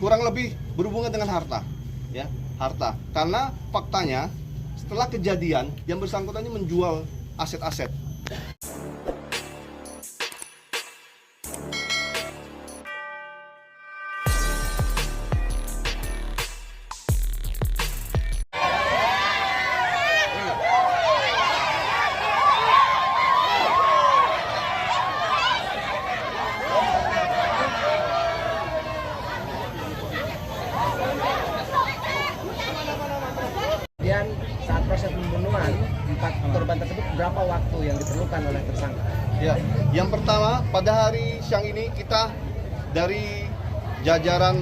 kurang lebih berhubungan dengan harta, ya, harta. Karena faktanya setelah kejadian yang bersangkutan ini menjual aset-aset. Kemudian saat proses pembunuhan 4 korban tersebut berapa waktu yang diperlukan oleh tersangka? Ya, yang pertama pada hari siang ini kita dari jajaran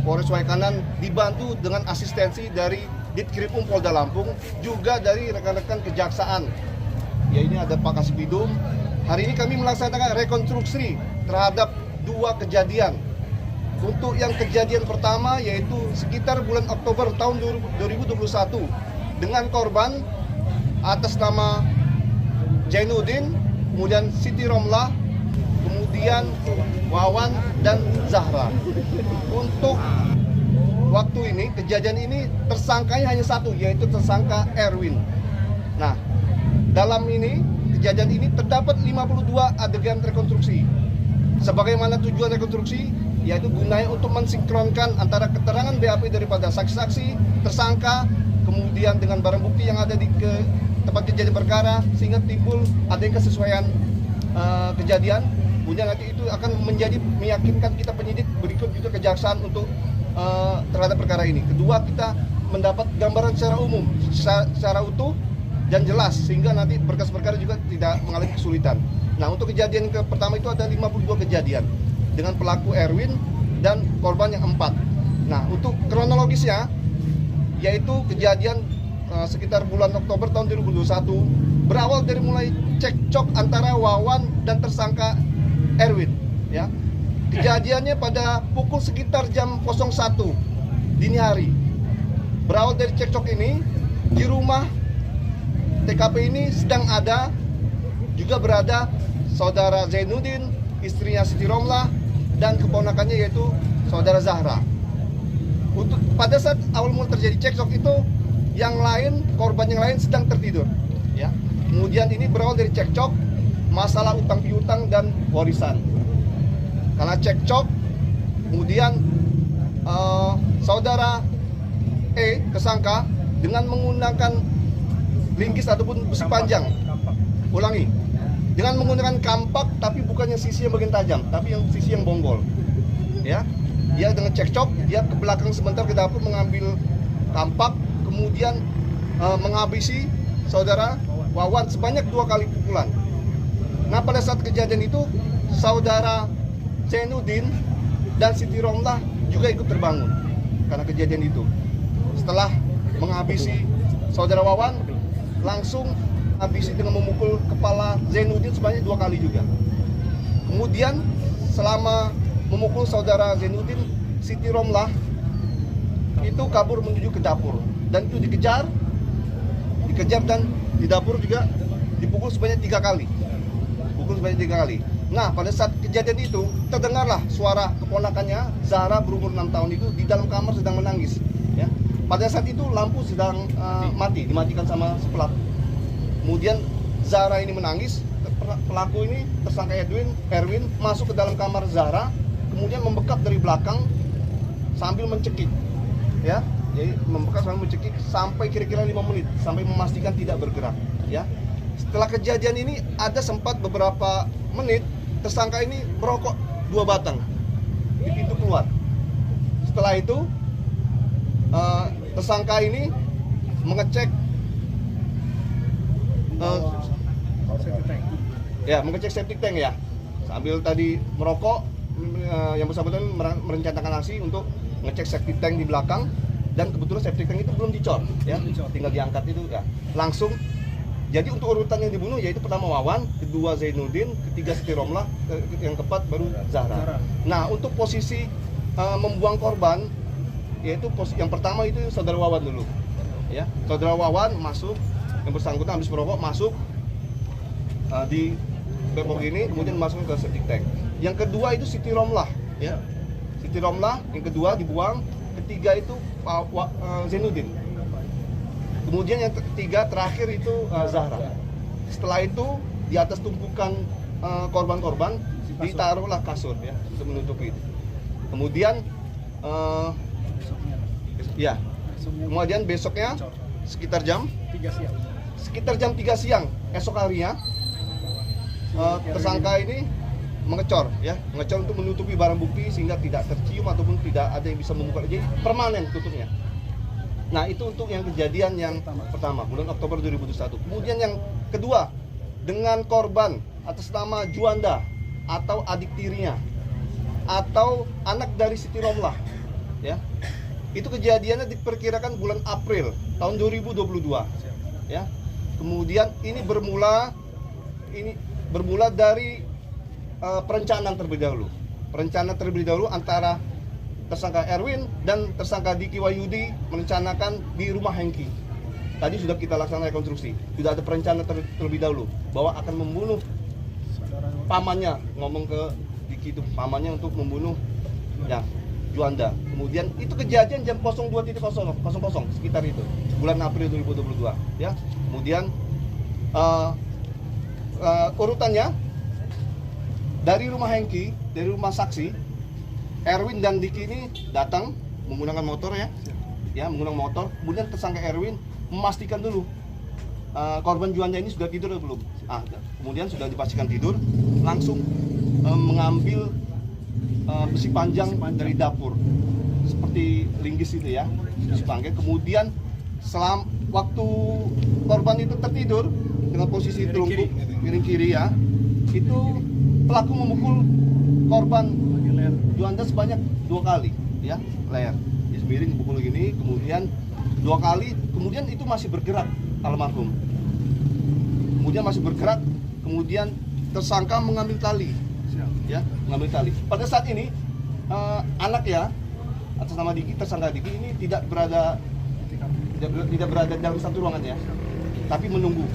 Polres Waikanan dibantu dengan asistensi dari Ditkrimum Polda Lampung, juga dari rekan-rekan kejaksaan. Ya, ini ada Pak Kasbidum. Hari ini kami melaksanakan rekonstruksi terhadap 2 kejadian. Untuk yang kejadian pertama yaitu sekitar bulan Oktober tahun 2021 dengan korban atas nama Jainuddin, kemudian Siti Romlah, kemudian Wawan dan Zahra. Untuk waktu ini, kejadian ini tersangkanya hanya satu, yaitu tersangka Erwin. Nah, dalam ini, kejadian ini terdapat 52 adegan rekonstruksi. Sebagaimana tujuan rekonstruksi, yaitu gunanya untuk mensinkronkan antara keterangan BAP daripada saksi-saksi, tersangka, kemudian dengan barang bukti yang ada di tempat kejadian perkara, sehingga timbul adanya kesesuaian kejadian. Kemudian nanti itu akan menjadi meyakinkan kita penyidik, berikut juga kejaksaan untuk terhadap perkara ini. Kedua, kita mendapat gambaran secara umum, secara utuh dan jelas, sehingga nanti berkas perkara juga tidak mengalami kesulitan. Nah, untuk kejadian pertama itu ada 52 kejadian dengan pelaku Erwin dan korban yang 4. Nah, untuk kronologisnya, yaitu kejadian sekitar bulan Oktober tahun 2021, berawal dari mulai cekcok antara Wawan dan tersangka Erwin. Ya, kejadiannya pada pukul sekitar jam 01 dini hari. Berawal dari cekcok ini, di rumah TKP ini sedang ada, juga berada saudara Zainuddin, istrinya Siti Romlah, dan keponakannya yaitu saudara Zahra. Pada saat awal mula terjadi cekcok itu, yang lain, korban yang lain sedang tertidur. Ya. Kemudian ini berawal dari cekcok masalah utang piutang dan warisan. Karena cekcok, kemudian saudara E, tersangka, dengan menggunakan linggis ataupun besi panjang. Ulangi. Dengan menggunakan kampak, tapi bukan yang sisi yang bagian tajam, tapi yang sisi yang bonggol. Ya, dia dengan cekcok, dia ke belakang sebentar ke dapur mengambil kampak, kemudian menghabisi saudara Wawan sebanyak 2 kali pukulan. Nah, pada saat kejadian itu, saudara Zainuddin dan Siti Romlah juga ikut terbangun karena kejadian itu. Setelah menghabisi saudara Wawan, langsung habisi dengan memukul kepala Zainuddin sebanyak 2 kali juga. Kemudian selama memukul saudara Zainuddin, Siti Romlah itu kabur menuju ke dapur dan itu dikejar dan di dapur juga dipukul sebanyak 3 kali. Nah, pada saat kejadian itu terdengarlah suara keponakannya Zahra berumur 6 tahun itu di dalam kamar sedang menangis. Ya. Pada saat itu lampu sedang dimatikan sama si pelaku. Kemudian Zahra ini menangis, pelaku ini tersangka Erwin masuk ke dalam kamar Zahra, kemudian membekap dari belakang sambil mencekik. Ya, jadi membekap sambil mencekik sampai kira-kira 5 menit sampai memastikan tidak bergerak. Ya, setelah kejadian ini ada sempat beberapa menit tersangka ini merokok 2 batang di pintu keluar. Setelah itu tersangka ini mengecek mengecek septic tank ya, sambil tadi merokok. Yang bersangkutan merencanakan aksi untuk ngecek septic tank di belakang, dan kebetulan septic tank itu belum dicor, ya, tinggal diangkat itu ya, langsung. Jadi untuk urutan yang dibunuh yaitu pertama Wawan, kedua Zainuddin, ketiga Siti Romlah, yang keempat baru Zahra. Nah, untuk posisi membuang korban, yaitu yang pertama itu saudara Wawan dulu, ya, saudara Wawan masuk, yang bersangkutan habis merokok masuk di bepok ini, kemudian masuk ke septic tank. Yang kedua itu Siti Romlah, ya, Siti Romlah, yang kedua dibuang, ketiga itu Zainuddin. Kemudian yang ketiga terakhir itu Zahra. Setelah itu di atas tumpukan korban-korban ditaruhlah kasur ya untuk menutupi itu. Kemudian kemudian besoknya sekitar jam 3 siang esok harinya tersangka ini mengecor untuk menutupi barang bukti sehingga tidak tercium ataupun tidak ada yang bisa membuka, jadi permanen tutupnya. Nah, itu untuk yang kejadian yang pertama bulan Oktober 2021. Kemudian yang kedua dengan korban atas nama Juanda atau adik tirinya atau anak dari Siti Romlah ya. Itu kejadiannya diperkirakan bulan April tahun 2022 ya. Kemudian ini bermula dari perencanaan terlebih dahulu. Perencanaan terlebih dahulu antara tersangka Erwin dan tersangka Diki Wahyudi merencanakan di rumah Hengki. Tadi sudah kita laksanakan rekonstruksi. Sudah ada perencanaan terlebih dahulu bahwa akan membunuh pamannya, ngomong ke Diki itu pamannya untuk membunuh ya Juanda. Kemudian itu kejadian jam 02.00 sekitar itu bulan April 2022 ya. Kemudian urutannya dari rumah Hengki, dari rumah saksi, Erwin dan Diki ini datang menggunakan motor ya menggunakan motor. Kemudian tersangka Erwin memastikan dulu korban Juanda ini sudah tidur atau belum. Kemudian sudah dipastikan tidur, langsung mengambil besi panjang dari dapur seperti linggis itu ya, besi panjang. Kemudian waktu korban itu tertidur dengan posisi telungkup miring kiri ya, itu pelaku memukul korban Juanda sebanyak 2 kali ya, leher. Dia miring dipukul gini, kemudian 2 kali, kemudian itu masih bergerak almarhum. Kemudian masih bergerak, kemudian tersangka mengambil tali. Ya, mengambil tali. Pada saat ini anak ya atas nama Diki, tersangka Diki ini tidak berada dalam satu ruangan ya, tapi menunggu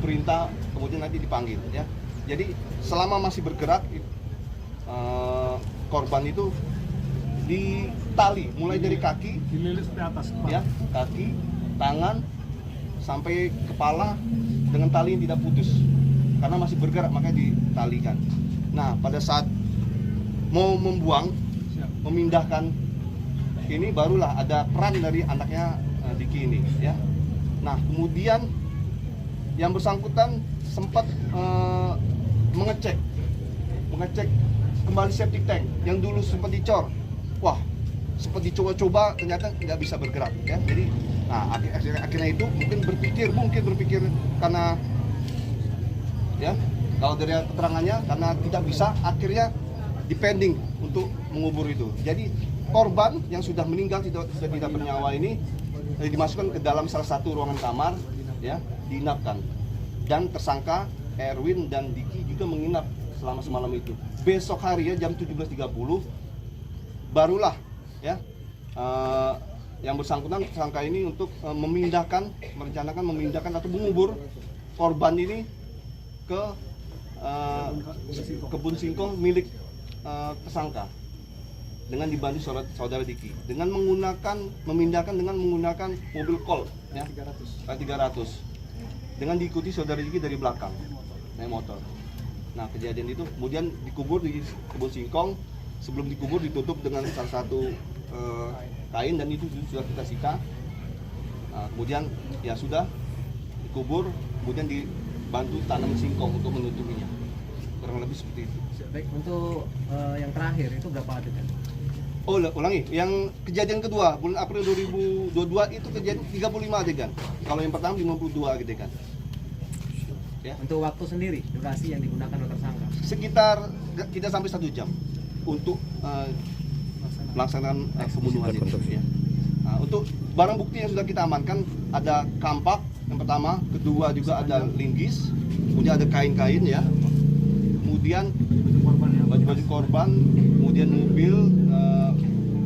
perintah, kemudian nanti dipanggil ya. Jadi selama masih bergerak korban itu ditali mulai dari kaki, dililit di atas ya, kaki, tangan sampai kepala dengan tali yang tidak putus karena masih bergerak, makanya ditalikan. Nah, pada saat mau memindahkan ini barulah ada peran dari anaknya Diki ini ya. Nah, kemudian yang bersangkutan sempat mengecek kembali septic tank yang dulu sempat dicor. Wah, sempat dicoba-coba ternyata nggak bisa bergerak ya. Jadi akhirnya itu mungkin berpikir karena ya, kalau dari keterangannya karena tidak bisa, akhirnya dipending untuk mengubur itu. Jadi korban yang sudah meninggal sudah tidak bernyawa ini dimasukkan ke dalam salah satu ruangan kamar ya, diinapkan. Dan tersangka Erwin dan Diki juga menginap selama semalam itu. Besok hari ya jam 17.30 barulah ya yang bersangkutan tersangka ini untuk merencanakan memindahkan atau mengubur korban ini ke kebun singkong milik tersangka dengan dibantu saudara Diki dengan memindahkan dengan menggunakan mobil Colt ya 300 dengan diikuti saudara Diki dari belakang naik motor. Nah, kejadian itu kemudian dikubur di kebun singkong. Sebelum dikubur ditutup dengan salah satu kain dan itu sudah kita sita. Nah, kemudian ya sudah dikubur, kemudian dibantu tanam singkong untuk menutupinya. Kurang lebih seperti itu. Baik, untuk yang terakhir itu berapa adegan? Oh, ulangi. Yang kejadian kedua bulan April 2022 itu kejadian 35 adegan. Kalau yang pertama 52 adegan. Ya. Untuk waktu sendiri, durasi yang digunakan oleh tersangka? Sekitar tidak sampai 1 jam untuk melaksanakan pembunuhan itu. Ya. Nah, untuk barang bukti yang sudah kita amankan ada kampak yang pertama, kedua juga ada linggis, kemudian ada kain-kain ya, kemudian baju-baju korban, kemudian mobil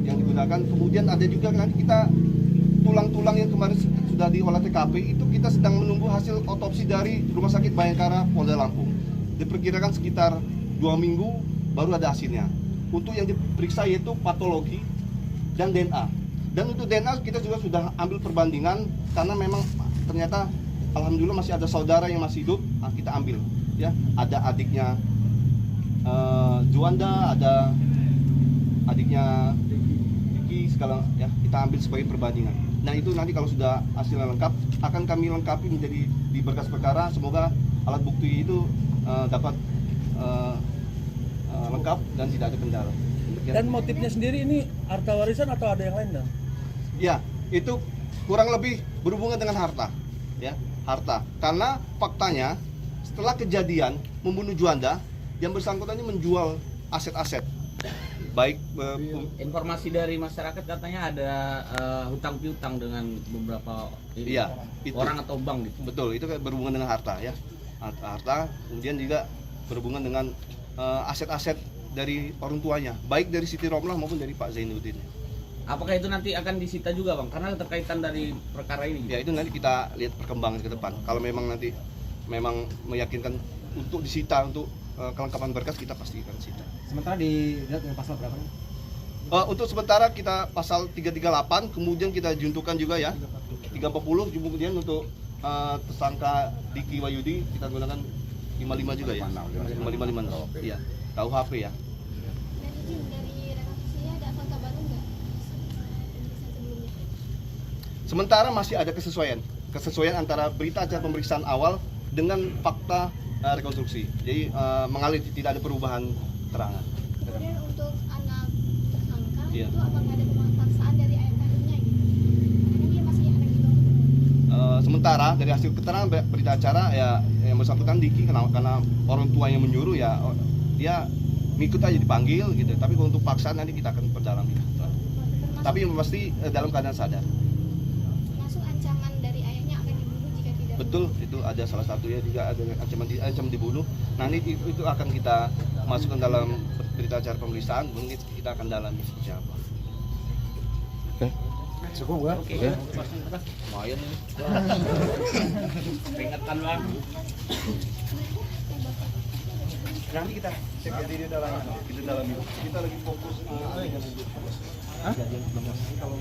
yang digunakan, kemudian ada juga nanti kita tulang-tulang yang kemarin sudah diolah TKP itu kita sedang menunggu hasil otopsi dari Rumah Sakit Bayangkara Polda Lampung. Diperkirakan sekitar 2 minggu baru ada hasilnya. untuk yang diperiksa yaitu patologi dan DNA. Dan untuk DNA kita juga sudah ambil perbandingan karena memang ternyata alhamdulillah masih ada saudara yang masih hidup, nah, kita ambil ya. Ada adiknya Juanda, ada adiknya Diki, segala ya kita ambil sebagai perbandingan. Nah itu nanti kalau sudah hasilnya lengkap akan kami lengkapi menjadi di berkas perkara. Semoga alat bukti itu dapat lengkap dan tidak ada kendala. Dan motifnya sendiri ini harta warisan atau ada yang lain dong? Ya, itu kurang lebih berhubungan dengan harta, ya, harta. Karena faktanya setelah kejadian membunuh Juanda, yang bersangkutan ini menjual aset-aset, baik informasi dari masyarakat katanya ada hutang piutang dengan beberapa iya, itu. orang atau bank gitu. Betul, itu berhubungan dengan harta ya, harta. Kemudian juga berhubungan dengan aset-aset dari orang tuanya, baik dari Siti Romlah maupun dari Pak Zainuddin. Apakah itu nanti akan disita juga bang? Karena terkaitan dari perkara ini. Ya itu nanti kita lihat perkembangan ke depan. Kalau memang nanti memang meyakinkan untuk disita untuk kelengkapan berkas, kita pasti akan sita. Sementara dijerat dengan pasal berapa? Untuk sementara kita pasal 338, kemudian kita juntukan juga ya 340, kemudian untuk tersangka Diki Wahyudi kita gunakan 55 juga ya. 55. Iya, KUHP ya. Dan izin dari rekonstruksinya ada fakta baru nggak? Sebelumnya. Sementara masih ada kesesuaian antara berita acara pemeriksaan awal dengan fakta rekonstruksi. Jadi mengalir, tidak ada perubahan keterangan. Kemudian untuk anak tersangka Iya. itu apakah ada pemaksaan dari ayah kandungnya gitu? Karena kan dia masih anak di bawah umur. Sementara dari hasil keterangan berita acara ya yang bersangkutan Diki karena orang tua yang menyuruh ya dia ngikut aja dipanggil gitu. Tapi kalau untuk paksaan nanti kita akan perdalam itu. Tapi yang pasti dalam keadaan sadar. Masuk ancaman dari ayahnya akan dibunuh jika tidak. Betul, itu ada salah satu ya juga ada ancaman dibunuh. Nah ini itu akan kita masukkan dalam berita acara pemeriksaan, mungkin kita akan dalami seperti apa. Cukup gak? Oke. Lumayan ini. Peringatan bang. Nanti kita cek di dalam kita lagi fokus. Hah? Kalau